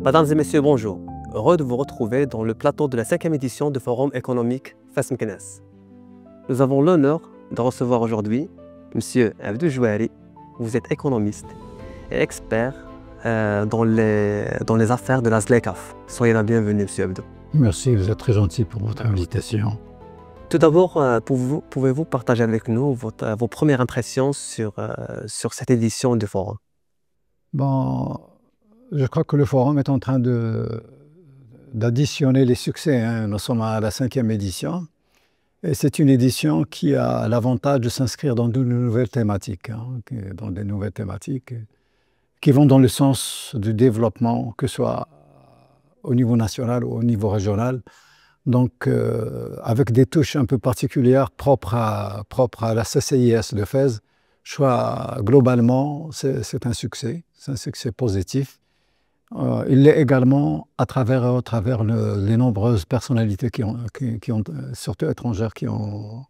Mesdames et messieurs, bonjour. Heureux de vous retrouver dans le plateau de la 5e édition du Forum économique Fas Meknès. Nous avons l'honneur de recevoir aujourd'hui M. Abdou Jouari. Vous êtes économiste et expert dans les affaires de la ZLECAf. Soyez la bienvenue, M. Abdou. Merci, vous êtes très gentil pour votre invitation. Tout d'abord, pouvez-vous partager avec nous vos premières impressions sur cette édition du Forum? Bon, je crois que le Forum est en train d'additionner les succès. Nous sommes à la 5e édition. Et c'est une édition qui a l'avantage de s'inscrire dans de nouvelles thématiques, dans des nouvelles thématiques qui vont dans le sens du développement, que ce soit au niveau national ou au niveau régional. Donc, avec des touches un peu particulières propres à la CCIS de Fès, je crois globalement, c'est un succès positif. Il l'est également à travers les nombreuses personnalités qui ont, surtout étrangères, qui ont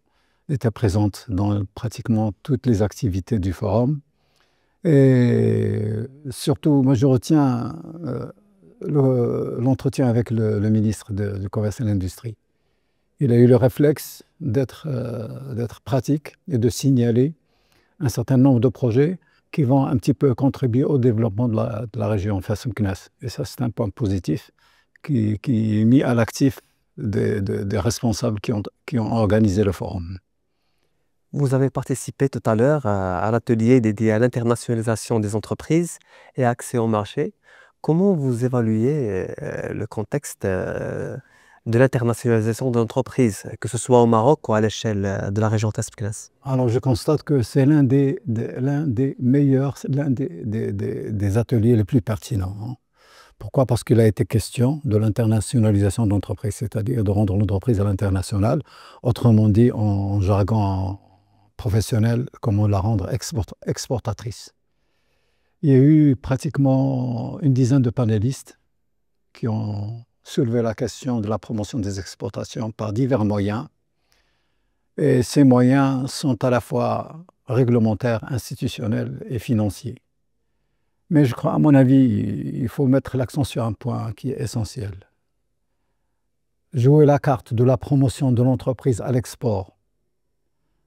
été présentes dans pratiquement toutes les activités du Forum. Et surtout, moi je retiens l'entretien avec le ministre du Commerce et de l'Industrie. Il a eu le réflexe d'être pratique et de signaler un certain nombre de projets qui vont un petit peu contribuer au développement de la région Fas Meknès. Et ça, c'est un point positif qui est mis à l'actif des responsables qui ont organisé le forum. Vous avez participé tout à l'heure à l'atelier dédié à l'internationalisation des entreprises et accès au marché. Comment vous évaluez le contexte de l'internationalisation de l'entreprise, que ce soit au Maroc ou à l'échelle de la région Fas Meknès? Alors, je constate que c'est l'un des meilleurs, l'un des ateliers les plus pertinents. Pourquoi? Parce qu'il a été question de l'internationalisation de l'entreprise, c'est-à-dire de rendre l'entreprise à l'international, autrement dit, en jargon professionnel, comment la rendre exportatrice. Il y a eu pratiquement une dizaine de panélistes qui ont soulevé la question de la promotion des exportations par divers moyens. Et ces moyens sont à la fois réglementaires, institutionnels et financiers. Mais je crois, à mon avis, il faut mettre l'accent sur un point qui est essentiel. Jouer la carte de la promotion de l'entreprise à l'export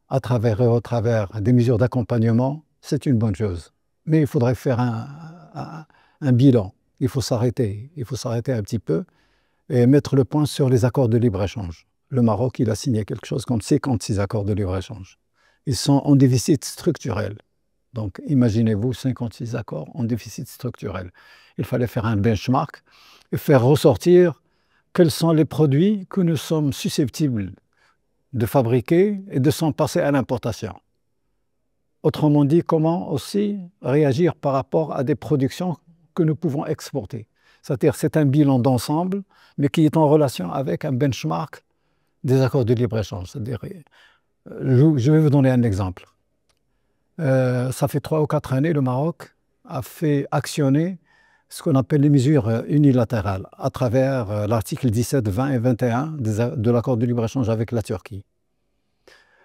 à travers et au travers des mesures d'accompagnement, c'est une bonne chose. Mais il faudrait faire un bilan. Il faut s'arrêter un petit peu et mettre le point sur les accords de libre-échange. Le Maroc, il a signé quelque chose comme 56 accords de libre-échange. Ils sont en déficit structurel. Donc, imaginez-vous 56 accords en déficit structurel. Il fallait faire un benchmark et faire ressortir quels sont les produits que nous sommes susceptibles de fabriquer et de s'en passer à l'importation. Autrement dit, comment aussi réagir par rapport à des productions que nous pouvons exporter. C'est-à-dire, c'est un bilan d'ensemble, mais qui est en relation avec un benchmark des accords de libre-échange. C'est-à-dire, je vais vous donner un exemple. Ça fait 3 ou 4 années, le Maroc a fait actionner ce qu'on appelle les mesures unilatérales à travers l'article 17, 20 et 21 de l'accord de libre-échange avec la Turquie.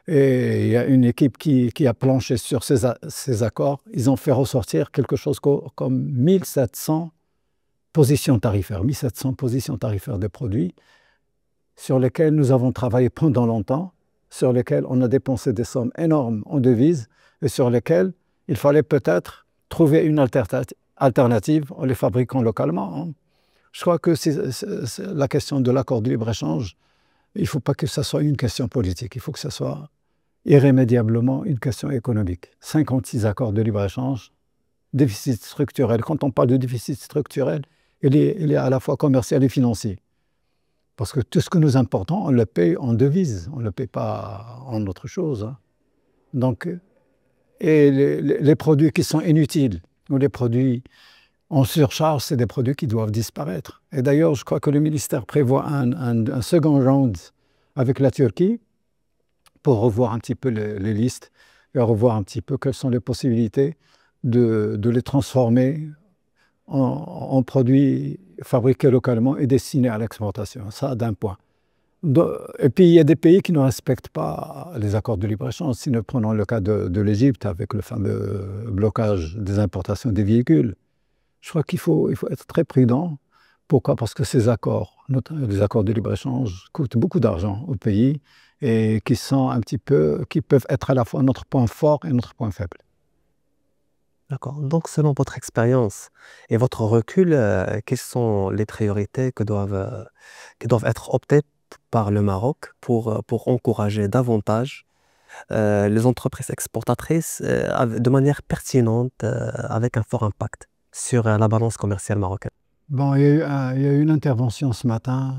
Et il y a une équipe qui a planché sur ces accords. Ils ont fait ressortir quelque chose comme 1700 positions tarifaires, 1700 positions tarifaires de produits sur lesquels nous avons travaillé pendant longtemps, sur lesquels on a dépensé des sommes énormes en devises et sur lesquels il fallait peut-être trouver une alternative en les fabriquant localement. Je crois que c'est la question de l'accord de libre-échange. Il ne faut pas que ça soit une question politique, il faut que ça soit irrémédiablement une question économique. 56 accords de libre-échange, déficit structurel. Quand on parle de déficit structurel, il est à la fois commercial et financier. Parce que tout ce que nous importons, on le paye en devises, on ne le paye pas en autre chose. Donc, et les produits qui sont inutiles, ou les produits en surcharge, c'est des produits qui doivent disparaître. Et d'ailleurs, je crois que le ministère prévoit un second round avec la Turquie pour revoir un petit peu les listes et revoir un petit peu quelles sont les possibilités de les transformer en produits fabriqués localement et destinés à l'exportation. Ça, d'un point. Et puis, il y a des pays qui ne respectent pas les accords de libre-échange. Si nous prenons le cas de l'Égypte avec le fameux blocage des importations des véhicules, je crois qu'il faut être très prudent Pourquoi? Parce que ces accords, les accords de libre-échange, coûtent beaucoup d'argent au pays et qui sont un petit peu, qui peuvent être à la fois notre point fort et notre point faible. D'accord. Donc, selon votre expérience et votre recul, quelles sont les priorités qui doivent être optées par le Maroc pour encourager davantage les entreprises exportatrices de manière pertinente, avec un fort impact sur la balance commerciale marocaine? Bon, il y a eu une intervention ce matin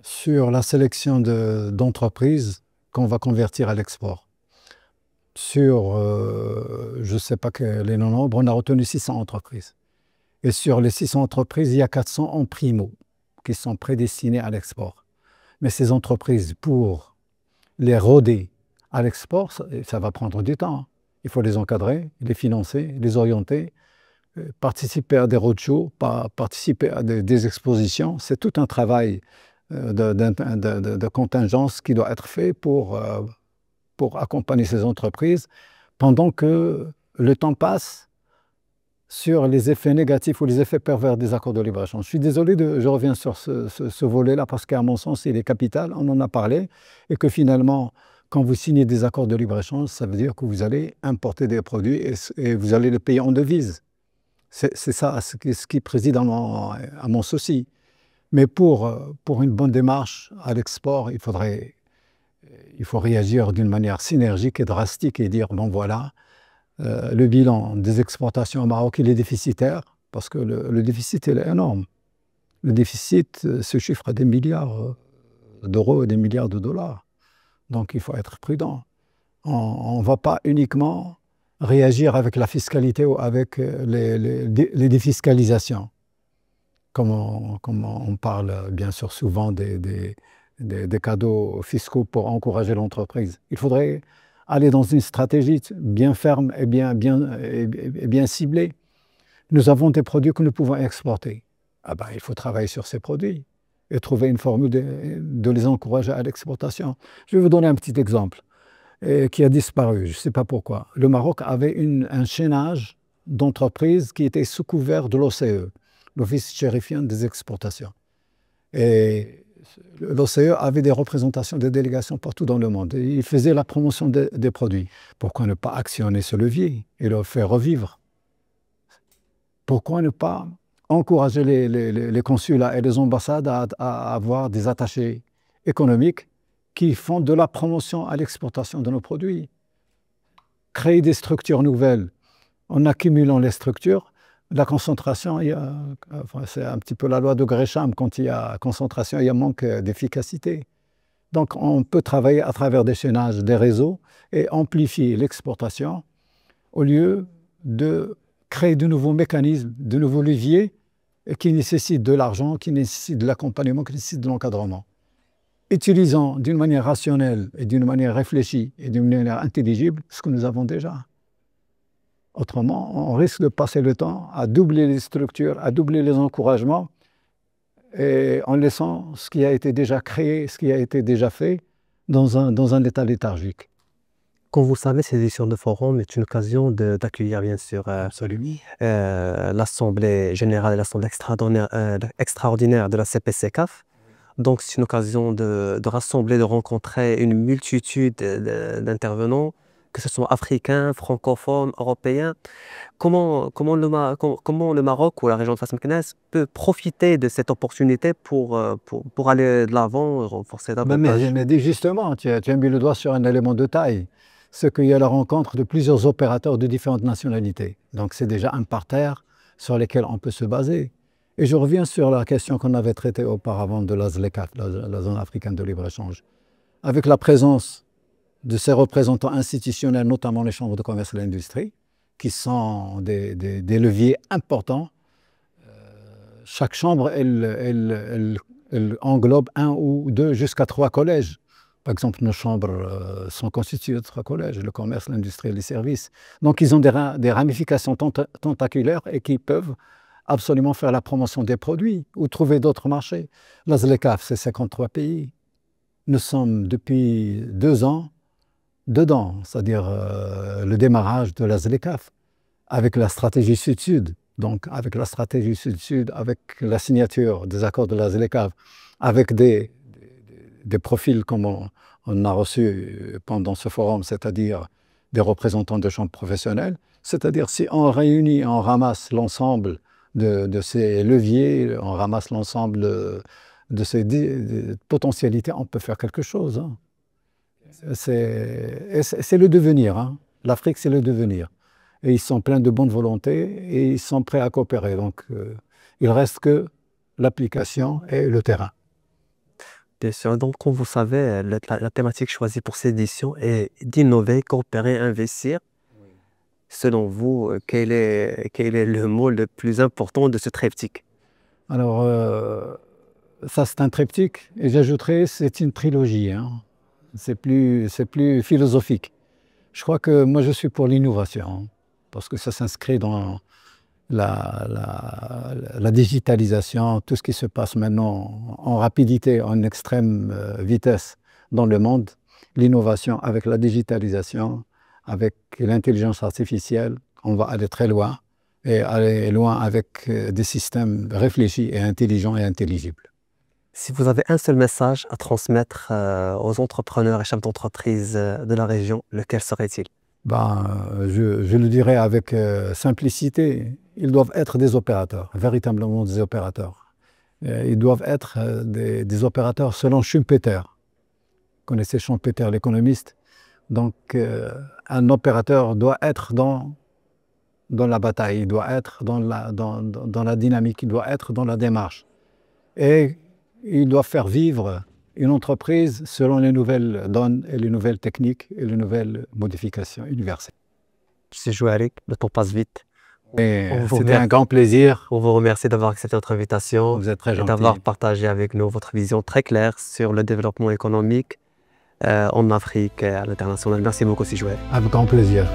sur la sélection d'entreprises qu'on va convertir à l'export. Sur, je ne sais pas quel est le nombre, on a retenu 600 entreprises. Et sur les 600 entreprises, il y a 400 en primo qui sont prédestinées à l'export. Mais ces entreprises, pour les roder à l'export, ça va prendre du temps. Il faut les encadrer, les financer, les orienter, participer à des roadshows, participer à des expositions. C'est tout un travail de contingence qui doit être fait pour accompagner ces entreprises pendant que le temps passe sur les effets négatifs ou les effets pervers des accords de libre-échange. Je suis désolé, je reviens sur ce volet-là parce qu'à mon sens, il est capital, on en a parlé, et que finalement, quand vous signez des accords de libre-échange, ça veut dire que vous allez importer des produits et vous allez les payer en devises. C'est ça ce qui préside à mon souci. Mais pour une bonne démarche à l'export, il faut réagir d'une manière synergique et drastique et dire, bon voilà, le bilan des exportations au Maroc, il est déficitaire, parce que le déficit il est énorme. Le déficit se chiffre à des milliards d'euros et des milliards de dollars. Donc il faut être prudent. On ne va pas uniquement réagir avec la fiscalité ou avec les défiscalisations, comme on parle bien sûr souvent des cadeaux fiscaux pour encourager l'entreprise. Il faudrait aller dans une stratégie bien ferme et bien ciblée. Nous avons des produits que nous pouvons exporter. Ah ben, il faut travailler sur ces produits et trouver une formule de les encourager à l'exportation. Je vais vous donner un petit exemple qui a disparu, je ne sais pas pourquoi. Le Maroc avait un chaînage d'entreprises qui était sous couvert de l'OCE, l'Office chérifien des exportations. Et l'OCE avait des représentations, des délégations partout dans le monde. Et il faisait la promotion des produits. Pourquoi ne pas actionner ce levier et le faire revivre? Pourquoi ne pas encourager les consulats et les ambassades à avoir des attachés économiques qui font de la promotion à l'exportation de nos produits? Créer des structures nouvelles en accumulant les structures. La concentration, c'est un petit peu la loi de Gresham, quand il y a concentration, il y a manque d'efficacité. Donc on peut travailler à travers des chaînages, des réseaux et amplifier l'exportation au lieu de créer de nouveaux mécanismes, de nouveaux leviers qui nécessitent de l'argent, qui nécessitent de l'accompagnement, qui nécessitent de l'encadrement. Utilisant d'une manière rationnelle et d'une manière réfléchie et d'une manière intelligible ce que nous avons déjà. Autrement, on risque de passer le temps à doubler les structures, à doubler les encouragements, et en laissant ce qui a été déjà créé, ce qui a été déjà fait, dans un état léthargique. Comme vous le savez, cette édition de forum est une occasion d'accueillir bien sûr Absolument. l'Assemblée générale et l'Assemblée extraordinaire de la CPC-CAF. Donc c'est une occasion de rassembler, de rencontrer une multitude d'intervenants, que ce soit africains, francophones, européens. Comment le Maroc ou la région de Fès-Meknès peut profiter de cette opportunité pour aller de l'avant et renforcer davantage? Mais justement, tu as mis le doigt sur un élément de taille. Ce qu'il y a la rencontre de plusieurs opérateurs de différentes nationalités. Donc c'est déjà un parterre sur lequel on peut se baser. Et je reviens sur la question qu'on avait traitée auparavant de la ZLECAf, la zone africaine de libre-échange. Avec la présence de ces représentants institutionnels, notamment les chambres de commerce et de l'industrie, qui sont des leviers importants. Chaque chambre, elle englobe un ou deux jusqu'à 3 collèges. Par exemple, nos chambres sont constituées de 3 collèges, le commerce, l'industrie et les services. Donc, ils ont des ramifications tentaculaires et qui peuvent absolument faire la promotion des produits ou trouver d'autres marchés. La ZLECAf, c'est 53 pays. Nous sommes depuis 2 ans dedans, c'est-à-dire le démarrage de la ZLECAf, avec la stratégie Sud-Sud. Donc, avec la stratégie Sud-Sud, avec la signature des accords de la ZLECAf, avec des profils comme on a reçu pendant ce forum, c'est-à-dire des représentants de chambres professionnelles, c'est-à-dire si on réunit, on ramasse l'ensemble de ces leviers, on ramasse l'ensemble de ces potentialités, on peut faire quelque chose. Hein. C'est le devenir. Hein. L'Afrique, c'est le devenir. Et ils sont pleins de bonne volonté et ils sont prêts à coopérer. Donc, il ne reste que l'application et le terrain. Bien sûr. Donc, comme vous savez, la thématique choisie pour cette édition est d'innover, coopérer, investir. Selon vous, quel est le mot le plus important de ce triptyque? Alors, ça, c'est un triptyque. Et j'ajouterais, c'est une trilogie. Hein. C'est plus philosophique. Je crois que moi, je suis pour l'innovation, parce que ça s'inscrit dans la digitalisation, tout ce qui se passe maintenant en rapidité, en extrême vitesse dans le monde. L'innovation avec la digitalisation, avec l'intelligence artificielle, on va aller très loin, et aller loin avec des systèmes réfléchis et intelligents et intelligibles. Si vous avez un seul message à transmettre aux entrepreneurs et chefs d'entreprise de la région, lequel serait-il? Je le dirais avec simplicité, ils doivent être des opérateurs, véritablement des opérateurs. Ils doivent être des opérateurs selon Schumpeter. Vous connaissez Schumpeter, l'économiste? Donc, un opérateur doit être dans la bataille, il doit être dans la dynamique, il doit être dans la démarche. Et il doit faire vivre une entreprise selon les nouvelles donnes et les nouvelles techniques et les nouvelles modifications universelles. Monsieur Jouarik, le temps passe vite. C'était un grand plaisir. On vous remercie d'avoir accepté notre invitation. Vous êtes très gentil. Et d'avoir partagé avec nous votre vision très claire sur le développement économique en Afrique et à l'international. Merci beaucoup, Monsieur Jouarik. Avec grand plaisir.